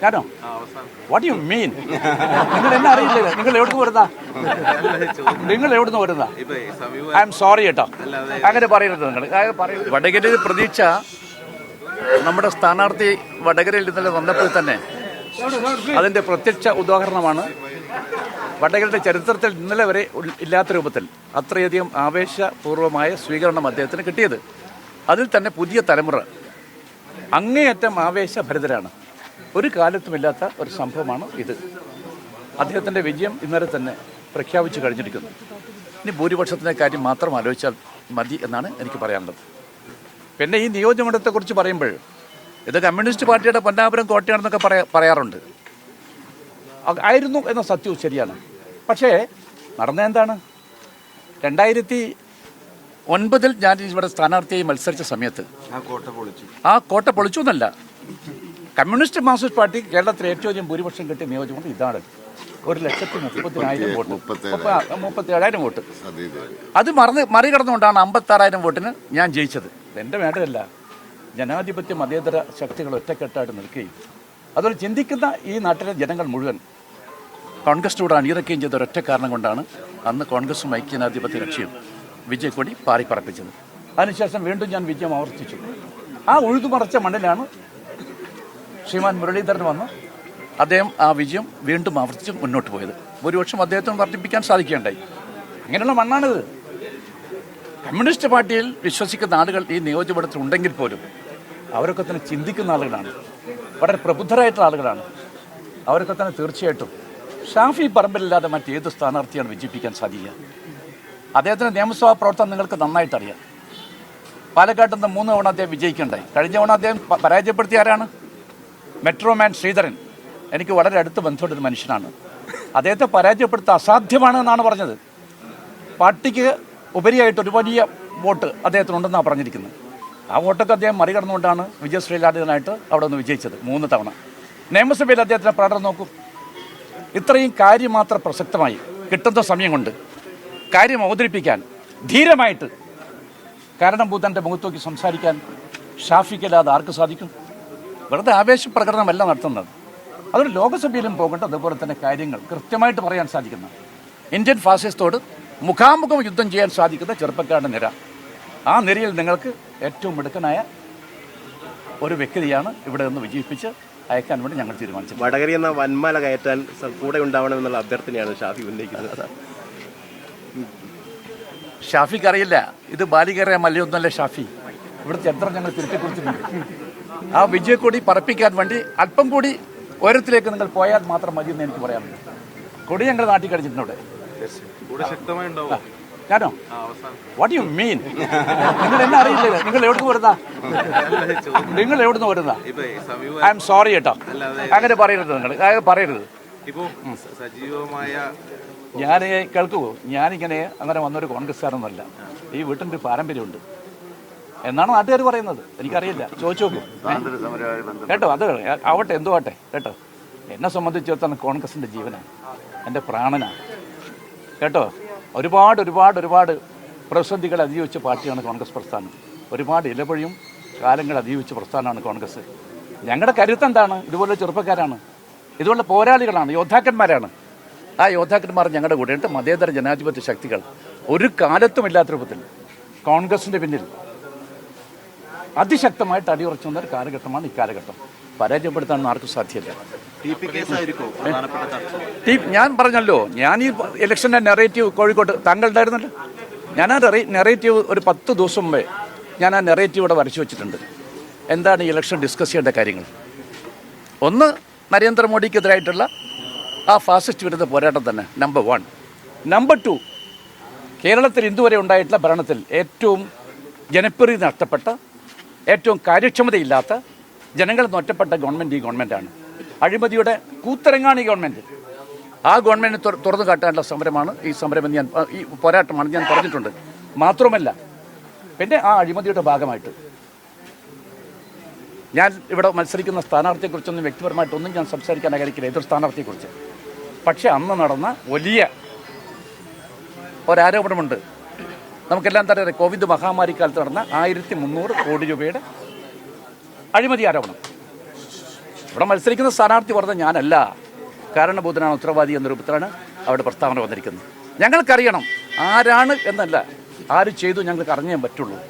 ഞാനോ? What you mean? നിങ്ങൾ എന്നെ അറിയില്ല. നിങ്ങൾ എവിടുന്ന് വരുന്ന? ഐ എം സോറി കേട്ടോ, അങ്ങനെ പറയരുത്. നിങ്ങൾ വടകരയിൽ പ്രതീക്ഷ നമ്മുടെ സ്ഥാനാർത്ഥി വടകരയിൽ ഇന്നലെ വന്നപ്പോൾ തന്നെ അതിൻ്റെ പ്രത്യക്ഷ ഉദാഹരണമാണ്. വടകരയുടെ ചരിത്രത്തിൽ ഇന്നലെ വരെ ഇല്ലാത്ത രൂപത്തിൽ അത്രയധികം ആവേശപൂർവമായ സ്വീകരണം അദ്ദേഹത്തിന് കിട്ടിയത്. അതിൽ തന്നെ പുതിയ തലമുറ അങ്ങേയറ്റം ആവേശഭരിതരാണ്. ഒരു കാലത്തുമില്ലാത്ത ഒരു സംഭവമാണ് ഇത്. അദ്ദേഹത്തിൻ്റെ വിജയം ഇന്നലെ തന്നെ പ്രഖ്യാപിച്ചു കഴിഞ്ഞിരിക്കുന്നു. ഇനി ഭൂരിപക്ഷത്തിൻ്റെ കാര്യം മാത്രം ആലോചിച്ചാൽ മതി എന്നാണ് എനിക്ക് പറയാനുള്ളത്. പിന്നെ ഈ നിയോജകമണ്ഡലത്തെക്കുറിച്ച് പറയുമ്പോൾ ഇത് കമ്മ്യൂണിസ്റ്റ് പാർട്ടിയുടെ പൊന്നാപുരം കോട്ടയാണെന്നൊക്കെ പറയാറുണ്ട്. ആയിരുന്നു എന്ന സത്യവും ശരിയാണ്. പക്ഷേ നടന്ന എന്താണ്? 2009 ഞാൻ ഇവിടെ സ്ഥാനാർത്ഥിയായി മത്സരിച്ച സമയത്ത് ആ കോട്ട പൊളിച്ചു എന്നല്ല, കമ്മ്യൂണിസ്റ്റ് മാർക്സിസ്റ്റ് പാർട്ടി കേരളത്തിൽ ഏറ്റവും അധികം ഭൂരിപക്ഷം കിട്ടിയ നിയോജകമണ്ഡലം ഇതാണ്. 1,30,000 വോട്ട്, 37,000 വോട്ട്. അത് മറികടന്നുകൊണ്ടാണ് 56,000 വോട്ടിന് ഞാൻ ജയിച്ചത്. എൻ്റെ മേടമല്ല, ജനാധിപത്യ മതേതര ശക്തികൾ ഒറ്റക്കെട്ടായിട്ട് നിൽക്കുകയും അതുപോലെ ചിന്തിക്കുന്ന ഈ നാട്ടിലെ ജനങ്ങൾ മുഴുവൻ കോൺഗ്രസിനോട് അണിയിറക്കുകയും ചെയ്ത ഒരൊറ്റ കാരണം കൊണ്ടാണ് അന്ന് കോൺഗ്രസും ഐക്യജനാധിപത്യ കക്ഷിയും വിജയക്കൊടി പാറിപ്പറപ്പിച്ചത്. അതിനുശേഷം വീണ്ടും ഞാൻ വിജയം ആവർത്തിച്ചു. ആ ഉഴുതുമറച്ച മണ്ണിലാണ് ശ്രീമാൻ മുരളീധരൻ വന്ന് അദ്ദേഹം ആ വിജയം വീണ്ടും ആവർത്തിച്ച് മുന്നോട്ട് പോയത്. ഭൂരിപക്ഷം അദ്ദേഹത്തിന് വർദ്ധിപ്പിക്കാൻ സാധിക്കുകയുണ്ടായി. അങ്ങനെയുള്ള മണ്ണാണിത്. കമ്മ്യൂണിസ്റ്റ് പാർട്ടിയിൽ വിശ്വസിക്കുന്ന ആളുകൾ ഈ നിയോജകമണ്ഡലത്തിൽ ഉണ്ടെങ്കിൽ പോലും അവരൊക്കെ തന്നെ ചിന്തിക്കുന്ന ആളുകളാണ്, വളരെ പ്രബുദ്ധരായിട്ടുള്ള ആളുകളാണ്. അവരൊക്കെ തന്നെ തീർച്ചയായിട്ടും ഷാഫി പറമ്പിലില്ലാതെ മറ്റേത് സ്ഥാനാർത്ഥിയാണ് വിജയിപ്പിക്കാൻ സാധിക്കുക? അദ്ദേഹത്തിൻ്റെ നിയമസഭാ പ്രവർത്തനം നിങ്ങൾക്ക് നന്നായിട്ടറിയാം. പാലക്കാട്ടിൽ നിന്ന് 3 തവണ അദ്ദേഹം വിജയിക്കണ്ടായി. കഴിഞ്ഞ തവണ അദ്ദേഹം പരാജയപ്പെടുത്തിയ ആരാണ്? മെട്രോമാൻ ശ്രീധരൻ. എനിക്ക് വളരെ അടുത്ത് ബന്ധമുള്ളൊരു മനുഷ്യനാണ്. അദ്ദേഹത്തെ പരാജയപ്പെടുത്താൻ അസാധ്യമാണ് എന്നാണ് പറഞ്ഞത്. പാർട്ടിക്ക് ഉപരിയായിട്ട് ഒരു വലിയ വോട്ട് അദ്ദേഹത്തിനുണ്ടെന്നാണ് പറഞ്ഞിരിക്കുന്നത്. ആ വോട്ടൊക്കെ അദ്ദേഹം മറികടന്നുകൊണ്ടാണ് വിജയശ്രീലാളിതനായിട്ട് അവിടെ നിന്ന് വിജയിച്ചത് 3 തവണ. നിയമസഭയിൽ അദ്ദേഹത്തിൻ്റെ പ്രകടനം നോക്കും. ഇത്രയും കാര്യമാത്ര പ്രസക്തമായി കിട്ടുന്ന സമയം കൊണ്ട് കാര്യം അവതരിപ്പിക്കാൻ ധീരമായിട്ട് കാരണഭൂതൻ്റെ മുഖത്ത് നോക്കി സംസാരിക്കാൻ ഷാഫിക്കല്ലാതെ ആർക്ക് സാധിക്കും? വെറുതെ ആവേശ പ്രകടനമല്ല നടത്തുന്നത്. അതുകൊണ്ട് ലോകസഭയിലും പോകേണ്ട അതുപോലെ തന്നെ കാര്യങ്ങൾ കൃത്യമായിട്ട് പറയാൻ സാധിക്കുന്ന, ഇന്ത്യൻ ഫാസിസ്റ്റോട് മുഖാമുഖം യുദ്ധം ചെയ്യാൻ സാധിക്കുന്ന ചെറുപ്പക്കാരുടെ നിര, ആ നിരയിൽ നിങ്ങൾക്ക് ഏറ്റവും മിടുക്കനായ ഒരു വ്യക്തിയാണ് ഇവിടെ നിന്ന് വിജയിപ്പിച്ച് അയക്കാൻ വേണ്ടി ഞങ്ങൾ തീരുമാനിച്ചു. വടകര എന്ന വൻമല കയറ്റാൻ കൂടെ ഉണ്ടാവണമെന്നുള്ള അഭ്യർത്ഥനയാണ് ഷാഫി ഉന്നയിക്കുന്നത്. ഷാഫിക്ക് അറിയില്ല ഇത് ബാലികേറിയ മലയൊന്നുമല്ല ഷാഫി. ഇവിടുത്തെ ചരിത്രം ഞങ്ങൾ തിരുത്തിക്കുറിച്ചിട്ടുണ്ട്. ആ വിജയക്കൊടി പറപ്പിക്കാൻ വേണ്ടി അല്പം കൂടി ഉയരത്തിലേക്ക് നിങ്ങൾ പോയാൽ മാത്രം മതി എന്ന് എനിക്ക് പറയാനുണ്ട്. കൊടി ഞങ്ങൾ നാട്ടിൽ കഴിച്ചിട്ടുണ്ട്. ഞാനോ? What you mean? നിങ്ങൾ എന്നെ അറിയില്ല. നിങ്ങൾ എവിടുന്ന് വരുന്ന? ഐ എം സോറി കേട്ടോ, അങ്ങനെ പറയരുത്. നിങ്ങൾ പറയരുത്. ഞാൻ കേൾക്കുമോ? ഞാനിങ്ങനെ അങ്ങനെ വന്നൊരു കോൺഗ്രസ്സുകാരൊന്നുമല്ല. ഈ വീട്ടിൻ്റെ ഒരു പാരമ്പര്യമുണ്ട് എന്നാണ് നാട്ടുകാർ പറയുന്നത്. എനിക്കറിയില്ല, ചോദിച്ചു നോക്കും കേട്ടോ. അത് ആവട്ടെ, എന്തോ ആട്ടെ കേട്ടോ. എന്നെ സംബന്ധിച്ചിടത്തോളം കോൺഗ്രസിൻ്റെ ജീവനാണ്, എൻ്റെ പ്രാണനാണ് കേട്ടോ. ഒരുപാട് പ്രതിസന്ധികൾ അതിജീവിച്ച പാർട്ടിയാണ് കോൺഗ്രസ് പ്രസ്ഥാനം. ഒരുപാട് ഇലപൊഴിയും കാലങ്ങൾ അതിജീവിച്ച പ്രസ്ഥാനമാണ് കോൺഗ്രസ്. ഞങ്ങളുടെ കരുത്ത് എന്താണ്? ഇതുപോലെ ചെറുപ്പക്കാരാണ്, ഇതുപോലെ പോരാളികളാണ്, യോദ്ധാക്കന്മാരാണ്. ആ യോദ്ധാക്കന്മാർ ഞങ്ങളുടെ കൂടെയുണ്ട്. മതേതര ജനാധിപത്യ ശക്തികൾ ഒരു കാലത്തുമില്ലാത്ത രൂപത്തിൽ കോൺഗ്രസിൻ്റെ പിന്നിൽ അതിശക്തമായിട്ട് അടിയുറച്ചു വന്ന ഒരു കാലഘട്ടമാണ് ഇക്കാലഘട്ടം. പരാജയപ്പെടുത്താനൊന്നും ആർക്കും സാധ്യമല്ല. ഞാൻ പറഞ്ഞല്ലോ, ഞാൻ ഈ ഇലക്ഷൻ്റെ നെറേറ്റീവ് കോഴിക്കോട്ട് താങ്കളുണ്ടായിരുന്നല്ലോ. ഞാൻ ആ നെറേറ്റീവ് ഒരു 10 ദിവസം മുമ്പേ ഞാൻ ആ നെറേറ്റീവ് ഇവിടെ വരച്ചു വെച്ചിട്ടുണ്ട്. എന്താണ് ഈ ഇലക്ഷൻ ഡിസ്കസ് ചെയ്യേണ്ട കാര്യങ്ങൾ? ഒന്ന്, നരേന്ദ്രമോദിക്കെതിരായിട്ടുള്ള ആ ഫാസിസ്റ്റ് വിരുദ്ധ പോരാട്ടം തന്നെ നമ്പർ 1. നമ്പർ 2, കേരളത്തിൽ ഇതുവരെ ഉണ്ടായിട്ടുള്ള ഭരണത്തിൽ ഏറ്റവും ജനപ്രീതി നഷ്ടപ്പെട്ട, ഏറ്റവും കാര്യക്ഷമതയില്ലാത്ത, ജനങ്ങൾ ഒറ്റപ്പെട്ട ഗവൺമെൻറ് ഈ ഗവൺമെൻറ്റാണ്. അഴിമതിയുടെ കൂത്തരങ്ങാണ് ഈ ഗവൺമെൻറ്. ആ ഗവൺമെൻറ് തുറന്നു കാട്ടാനുള്ള സമരമാണ് ഈ സമരമെന്ന് ഈ പോരാട്ടമാണ് ഞാൻ പറഞ്ഞിട്ടുണ്ട്. മാത്രമല്ല, പിന്നെ ആ അഴിമതിയുടെ ഭാഗമായിട്ട് ഞാൻ ഇവിടെ മത്സരിക്കുന്ന സ്ഥാനാർത്ഥിയെക്കുറിച്ചൊന്നും വ്യക്തിപരമായിട്ടൊന്നും ഞാൻ സംസാരിക്കാൻ ആഗ്രഹിക്കില്ല, എതിർ സ്ഥാനാർത്ഥിയെക്കുറിച്ച്. പക്ഷേ അന്ന് നടന്ന വലിയ ഒരാരോപണമുണ്ട്. നമുക്കെല്ലാം തന്നെ കോവിഡ് മഹാമാരി കാലത്ത് നടന്ന 1300 കോടി രൂപയുടെ അഴിമതി ആരോപണം. ഇവിടെ മത്സരിക്കുന്ന സ്ഥാനാർത്ഥി പറഞ്ഞ ഞാനല്ല, കാരണബോധനാണ് ഉത്തരവാദി എന്ന രൂപത്തിലാണ് അവിടെ പ്രസ്താവന വന്നിരിക്കുന്നത്. ഞങ്ങൾക്കറിയണം ആരാണ് എന്നല്ല, ആര് ചെയ്തു ഞങ്ങൾക്ക് അറിഞ്ഞേ പറ്റുള്ളൂ.